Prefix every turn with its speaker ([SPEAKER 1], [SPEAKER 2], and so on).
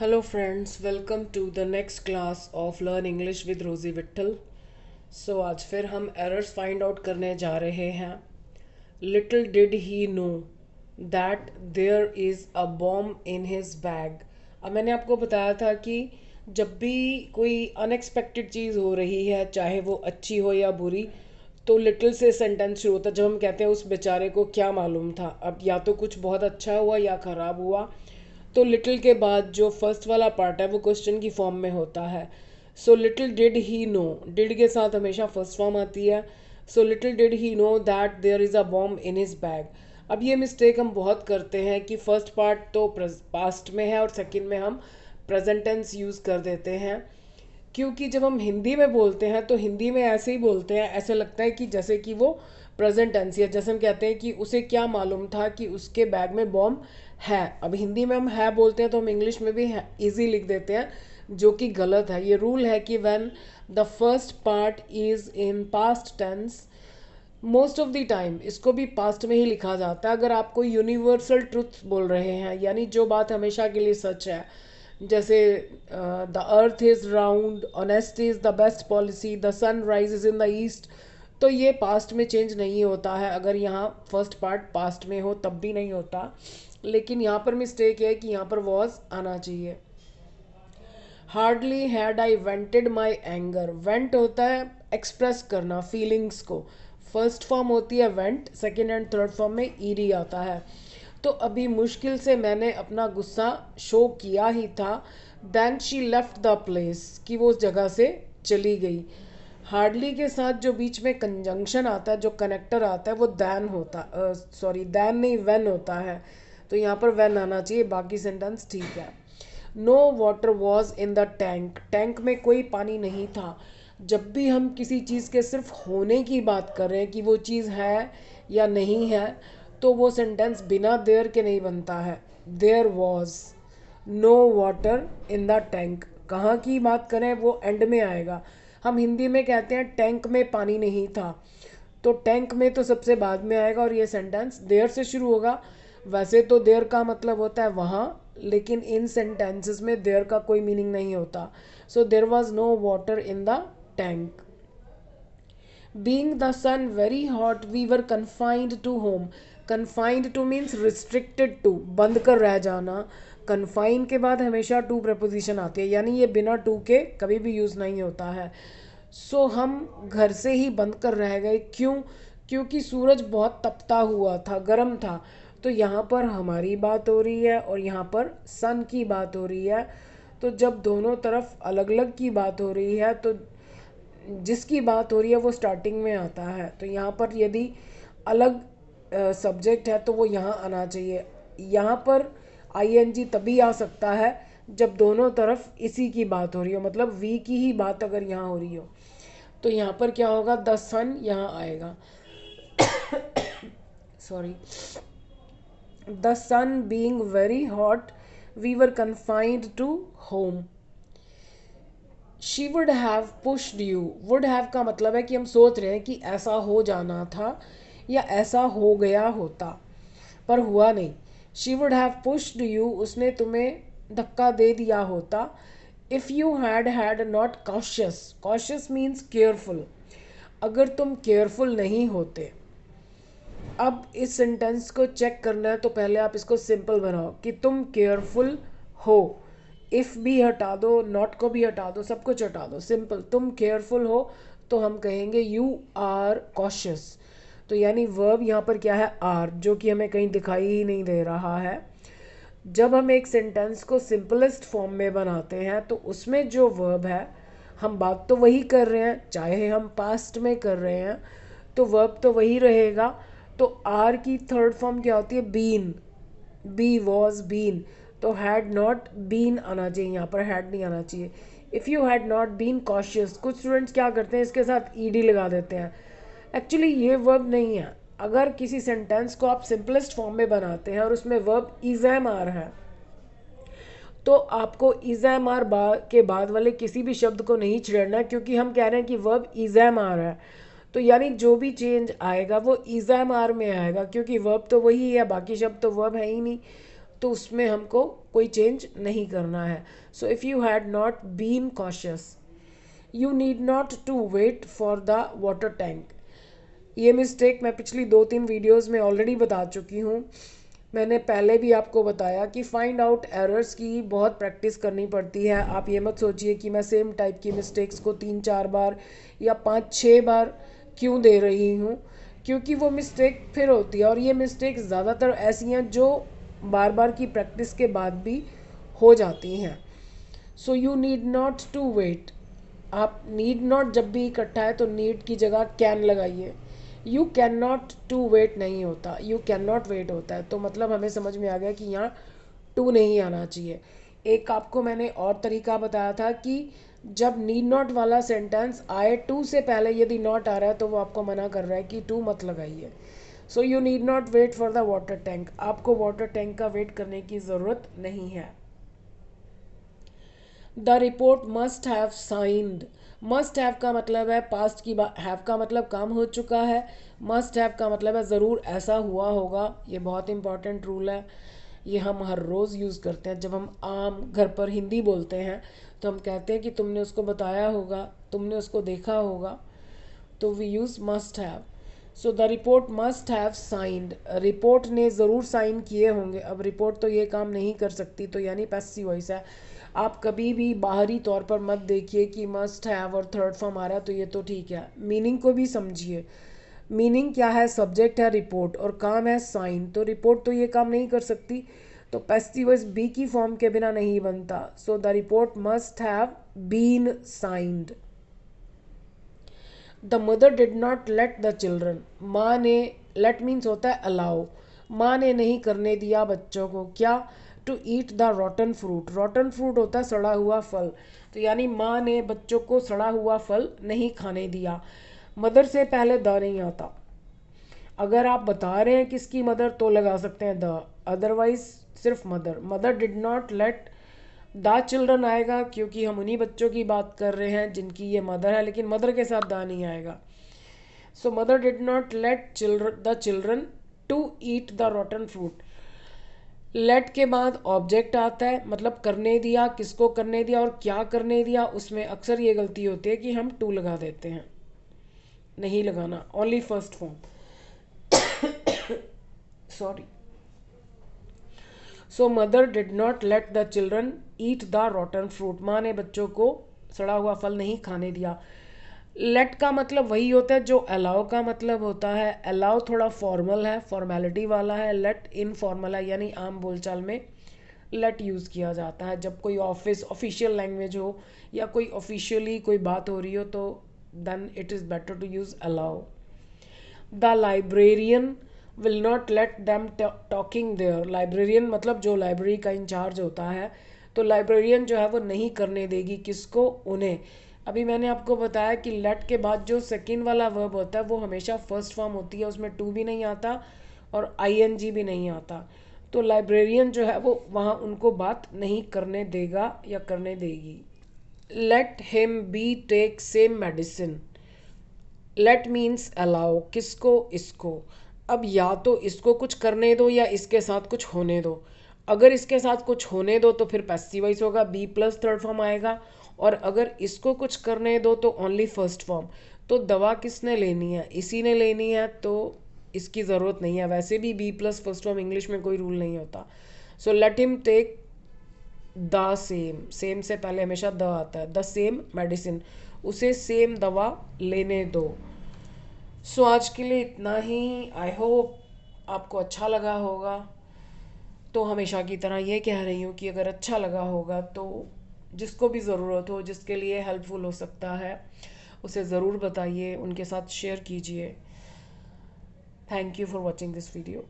[SPEAKER 1] Hello friends, welcome to the next class of Learn English with Rosie Vittal. So आज फिर हम errors find out करने जा रहे हैं. Little did he know that there is a bomb in his bag. अब मैंने आपको बताया था कि जब भी कोई अनएक्सपेक्टेड चीज़ हो रही है, चाहे वो अच्छी हो या बुरी, तो लिटिल से सेंटेंस शुरू होता है. जब हम कहते हैं उस बेचारे को क्या मालूम था, अब या तो कुछ बहुत अच्छा हुआ या ख़राब हुआ, तो लिटिल के बाद जो फर्स्ट वाला पार्ट है वो क्वेश्चन की फॉर्म में होता है. So little did he know, did के साथ हमेशा फर्स्ट फॉर्म आती है. So little did he know that there is a bomb in his bag. अब ये मिस्टेक हम बहुत करते हैं कि फर्स्ट पार्ट तो पास्ट में है और सेकंड में हम प्रेजेंट टेंस यूज़ कर देते हैं. क्योंकि जब हम हिंदी में बोलते हैं तो हिंदी में ऐसे ही बोलते हैं, ऐसे लगता है कि जैसे कि वो प्रेजेंट टेंस है. जैसे हम कहते हैं कि उसे क्या मालूम था कि उसके बैग में बॉम्ब है. अब हिंदी में हम है बोलते हैं तो हम इंग्लिश में भी इजी लिख देते हैं, जो कि गलत है. ये रूल है कि when the first part is in past tense, most of the time इसको भी पास्ट में ही लिखा जाता है. अगर आप कोई यूनिवर्सल ट्रुथ बोल रहे हैं, यानी जो बात हमेशा के लिए सच है, जैसे the earth is round, honesty is the best policy, the sun rises in the east, तो ये पास्ट में चेंज नहीं होता है. अगर यहाँ फर्स्ट पार्ट पास्ट में हो तब भी नहीं होता. लेकिन यहाँ पर मिस्टेक है कि यहाँ पर वॉज आना चाहिए. Hardly had I vented my anger. Vent होता है एक्सप्रेस करना फीलिंग्स को. फर्स्ट फॉर्म होती है went, second and third form में ईडी आता है. तो अभी मुश्किल से मैंने अपना गुस्सा शो किया ही था. Then she left the place, कि वो उस जगह से चली गई. हार्डली के साथ जो बीच में कंजंक्शन आता है, जो कनेक्टर आता है, वो दैन होता, सॉरी दैन नहीं वेन होता है. तो यहाँ पर वेन आना चाहिए. बाकी सेंटेंस ठीक है. No water was in the tank. Tank में कोई पानी नहीं था. जब भी हम किसी चीज़ के सिर्फ होने की बात कर रहे हैं कि वो चीज़ है या नहीं है, तो वो सेंटेंस बिना देयर के नहीं बनता है. There was no water in the tank. कहाँ की बात करें वो एंड में आएगा. हम हिंदी में कहते हैं टैंक में पानी नहीं था, तो टैंक में तो सबसे बाद में आएगा और ये सेंटेंस देयर से शुरू होगा. वैसे तो देयर का मतलब होता है वहाँ, लेकिन इन सेंटेंसेस में देयर का कोई मीनिंग नहीं होता. So there was no water in the tank. Being the sun very hot we were confined to home. Confined to means restricted to, बंद कर रह जाना. कन्फाइन के बाद हमेशा टू प्रपोजिशन आती है, यानी ये बिना टू के कभी भी यूज़ नहीं होता है. सो हम घर से ही बंद कर रह गए. क्यों? क्योंकि सूरज बहुत तपता हुआ था, गर्म था. तो यहाँ पर हमारी बात हो रही है और यहाँ पर सन की बात हो रही है. तो जब दोनों तरफ अलग अलग की बात हो रही है, तो जिसकी बात हो रही है वो स्टार्टिंग में आता है. तो यहाँ पर यदि अलग सब्जेक्ट है तो वो यहाँ आना चाहिए. यहाँ पर आईएनजी तभी आ सकता है जब दोनों तरफ इसी की बात हो रही हो, मतलब वी की ही बात अगर यहाँ हो रही हो. तो यहाँ पर क्या होगा, द सन यहाँ आएगा. Sorry. The sun being very hot we were confined to home. She would have pushed you. Would have का मतलब है कि हम सोच रहे हैं कि ऐसा हो जाना था या ऐसा हो गया होता, पर हुआ नहीं. She would have pushed you, उसने तुम्हें धक्का दे दिया होता. If you had had not cautious. Cautious means careful. अगर तुम केयरफुल नहीं होते. अब इस सेंटेंस को चेक करना है तो पहले आप इसको सिंपल बनाओ कि तुम केयरफुल हो. इफ़ भी हटा दो, नॉट को भी हटा दो, सब कुछ हटा दो. सिंपल, तुम केयरफुल हो तो हम कहेंगे यू आर कॉशियस. तो यानी वर्ब यहाँ पर क्या है, आर, जो कि हमें कहीं दिखाई ही नहीं दे रहा है. जब हम एक सेंटेंस को सिंपलेस्ट फॉर्म में बनाते हैं तो उसमें जो वर्ब है, हम बात तो वही कर रहे हैं, चाहे हम पास्ट में कर रहे हैं तो वर्ब तो वही रहेगा. तो आर की थर्ड फॉर्म क्या होती है, बीन. Be was been. तो हैड नॉट बीन आना चाहिए, यहाँ पर हैड नहीं आना चाहिए. If you had not been cautious. कुछ स्टूडेंट्स क्या करते हैं, इसके साथ ईडी लगा देते हैं. एक्चुअली ये वर्ब नहीं है. अगर किसी सेंटेंस को आप सिंपलेस्ट फॉर्म में बनाते हैं और उसमें वर्ब इज एम आर है, तो आपको इज एम आर के बाद वाले किसी भी शब्द को नहीं छेड़ना, क्योंकि हम कह रहे हैं कि वर्ब इज एम आर है. तो यानी जो भी चेंज आएगा वो इज एम आर में आएगा, क्योंकि वर्ब तो वही है, बाकी शब्द तो वर्ब है ही नहीं. तो उसमें हमको कोई चेंज नहीं करना है. So if you had not been cautious, you need not to wait for the water tank. ये मिस्टेक मैं पिछली 2-3 वीडियोस में ऑलरेडी बता चुकी हूँ. मैंने पहले भी आपको बताया कि फाइंड आउट एरर्स की बहुत प्रैक्टिस करनी पड़ती है. आप ये मत सोचिए कि मैं सेम टाइप की मिस्टेक्स को 3-4 बार या 5-6 बार क्यों दे रही हूँ, क्योंकि वो मिस्टेक फिर होती है. और ये मिस्टेक ज़्यादातर ऐसी हैं जो बार बार की प्रैक्टिस के बाद भी हो जाती हैं. So you need not to wait. आप नीड नॉट जब भी इकट्ठा है तो नीड की जगह कैन लगाइए. You can not to wait नहीं होता, यू कैन नॉट वेट होता है. तो मतलब हमें समझ में आ गया कि यहाँ टू नहीं आना चाहिए. एक आपको मैंने और तरीका बताया था कि जब नीड नॉट वाला सेंटेंस आए टू से पहले यदि नॉट आ रहा है तो वो आपको मना कर रहा है कि टू मत लगाइए. So you need not wait for the water tank. आपको वाटर टैंक का वेट करने की ज़रूरत नहीं है. The report must have signed. Must have का मतलब है पास्ट की बात, हैव का मतलब काम हो चुका है, मस्ट हैव का मतलब है ज़रूर ऐसा हुआ होगा. ये बहुत इंपॉर्टेंट रूल है. ये हम हर रोज़ यूज़ करते हैं. जब हम आम घर पर हिंदी बोलते हैं तो हम कहते हैं कि तुमने उसको बताया होगा, तुमने उसको देखा होगा, तो we use must have. So the report must have signed. Report ने ज़रूर साइन किए होंगे. अब रिपोर्ट तो ये काम नहीं कर सकती, तो यानी पैसिव वॉइस है. आप कभी भी बाहरी तौर पर मत देखिए कि मस्ट हैव और थर्ड फॉर्म आ रहा है तो ये तो ठीक है. मीनिंग को भी समझिए. मीनिंग क्या है? सब्जेक्ट है रिपोर्ट और काम है साइन. तो रिपोर्ट तो ये काम नहीं कर सकती, तो पैसिव वॉइस बी की फॉर्म के बिना नहीं बनता. So the report must have been signed. The mother did not let the children. माँ ने, लेट मीन्स होता है अलाउ. माँ ने नहीं करने दिया बच्चों को क्या? To eat the rotten fruit. Rotten fruit होता है सड़ा हुआ फल. तो यानी माँ ने बच्चों को सड़ा हुआ फल नहीं खाने दिया. मदर से पहले द नहीं आता. अगर आप बता रहे हैं किसकी मदर तो लगा सकते हैं द, अदरवाइज सिर्फ mother. Mother did not let the children आएगा क्योंकि हम उन्हीं बच्चों की बात कर रहे हैं जिनकी ये मदर है, लेकिन मदर के साथ द नहीं आएगा. So mother did not let the children to eat the rotten fruit. Let के बाद ऑब्जेक्ट आता है, मतलब करने दिया, किसको करने दिया और क्या करने दिया. उसमें अक्सर ये गलती होती है कि हम टू लगा देते हैं. नहीं लगाना, only first form. Sorry. So mother did not let the children eat the rotten fruit. माँ ने बच्चों को सड़ा हुआ फल नहीं खाने दिया. लेट का मतलब वही होता है जो अलाउ का मतलब होता है. अलाउ थोड़ा फॉर्मल है, फॉर्मेलिटी वाला है. लेट इनफॉर्मल है, यानी आम बोलचाल में लेट यूज़ किया जाता है जब कोई ऑफिशियल लैंग्वेज हो या कोई ऑफिशियली कोई बात हो रही हो, तो then it is better to use allow. The librarian will not let them talking there. Librarian मतलब जो लाइब्रेरी का इंचार्ज होता है, तो लाइब्रेरियन जो है वो नहीं करने देगी. किसको? उन्हें. अभी मैंने आपको बताया कि लेट के बाद जो सेकेंड वाला वर्ब होता है वो हमेशा फर्स्ट फॉर्म होती है, उसमें टू भी नहीं आता और आईएनजी भी नहीं आता. तो लाइब्रेरियन जो है वो वहाँ उनको बात नहीं करने देगा या करने देगी. Let him be take same medicine. Let means allow. किसको? इसको. अब या तो इसको कुछ करने दो या इसके साथ कुछ होने दो. अगर इसके साथ कुछ होने दो तो फिर पैसिव वॉइस होगा, बी प्लस थर्ड फॉर्म आएगा. और अगर इसको कुछ करने दो तो ओनली फर्स्ट फॉर्म. तो दवा किसने लेनी है? इसी ने लेनी है, तो इसकी ज़रूरत नहीं है. वैसे भी B plus first form English में कोई रूल नहीं होता. So let him take the same. Same से पहले हमेशा द आता है. The same medicine. उसे सेम दवा लेने दो. सो आज के लिए इतना ही. आई होप आपको अच्छा लगा होगा. तो हमेशा की तरह ये कह रही हूँ कि अगर अच्छा लगा होगा तो जिसको भी ज़रूरत हो, जिसके लिए हेल्पफुल हो सकता है, उसे ज़रूर बताइए, उनके साथ शेयर कीजिए. Thank you for watching this video.